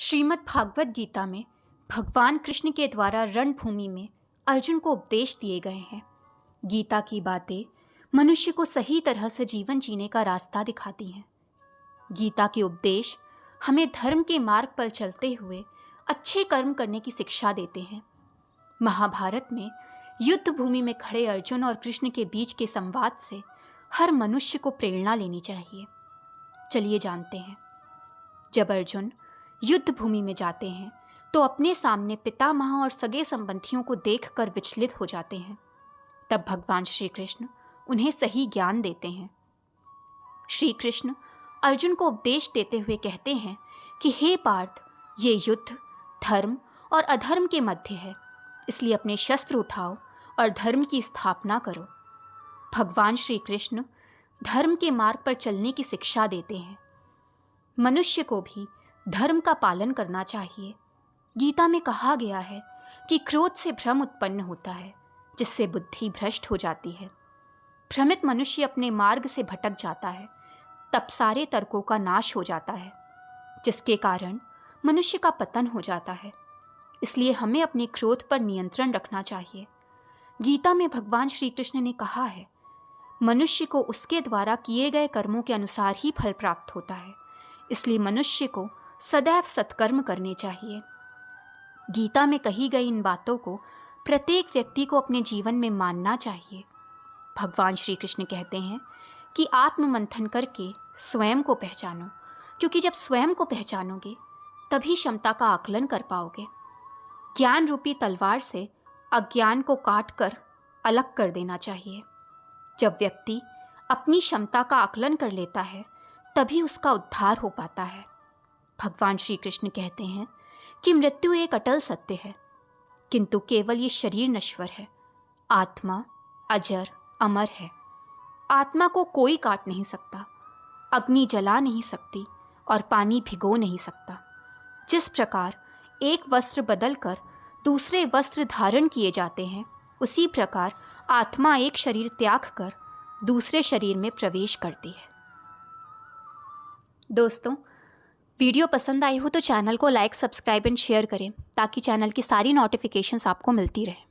श्रीमद् भागवत गीता में भगवान कृष्ण के द्वारा रणभूमि में अर्जुन को उपदेश दिए गए हैं। गीता की बातें मनुष्य को सही तरह से जीवन जीने का रास्ता दिखाती हैं। गीता के उपदेश हमें धर्म के मार्ग पर चलते हुए अच्छे कर्म करने की शिक्षा देते हैं। महाभारत में युद्ध भूमि में खड़े अर्जुन और कृष्ण के बीच के संवाद से हर मनुष्य को प्रेरणा लेनी चाहिए। चलिए जानते हैं। जब अर्जुन युद्ध भूमि में जाते हैं तो अपने सामने पितामह और सगे संबंधियों को देखकर विचलित हो जाते हैं। तब भगवान श्री कृष्ण उन्हें सही ज्ञान देते हैं। श्री कृष्ण अर्जुन को उपदेश देते हुए कहते हैं कि हे पार्थ, ये युद्ध धर्म और अधर्म के मध्य है, इसलिए अपने शस्त्र उठाओ और धर्म की स्थापना करो। भगवान श्री कृष्ण धर्म के मार्ग पर चलने की शिक्षा देते हैं। मनुष्य को भी धर्म का पालन करना चाहिए। गीता में कहा गया है कि क्रोध से भ्रम उत्पन्न होता है, जिससे बुद्धि भ्रष्ट हो जाती है। भ्रमित मनुष्य अपने मार्ग से भटक जाता है, तब सारे तर्कों का नाश हो जाता है, जिसके कारण मनुष्य का पतन हो जाता है। इसलिए हमें अपने क्रोध पर नियंत्रण रखना चाहिए। गीता में भगवान श्री कृष्ण ने कहा है, मनुष्य को उसके द्वारा किए गए कर्मों के अनुसार ही फल प्राप्त होता है, इसलिए मनुष्य को सदैव सत्कर्म करने चाहिए। गीता में कही गई इन बातों को प्रत्येक व्यक्ति को अपने जीवन में मानना चाहिए। भगवान श्री कृष्ण कहते हैं कि आत्ममंथन करके स्वयं को पहचानो, क्योंकि जब स्वयं को पहचानोगे तभी क्षमता का आकलन कर पाओगे। ज्ञान रूपी तलवार से अज्ञान को काट कर अलग कर देना चाहिए। जब व्यक्ति अपनी क्षमता का आकलन कर लेता है तभी उसका उद्धार हो पाता है। भगवान श्री कृष्ण कहते हैं कि मृत्यु एक अटल सत्य है, किंतु केवल ये शरीर नश्वर है। आत्मा अजर अमर है। आत्मा को कोई काट नहीं सकता, अग्नि जला नहीं सकती और पानी भिगो नहीं सकता। जिस प्रकार एक वस्त्र बदलकर दूसरे वस्त्र धारण किए जाते हैं, उसी प्रकार आत्मा एक शरीर त्याग कर दूसरे शरीर में प्रवेश करती है। दोस्तों, वीडियो पसंद आई हो तो चैनल को लाइक, सब्सक्राइब एंड शेयर करें ताकि चैनल की सारी नोटिफिकेशंस आपको मिलती रहे।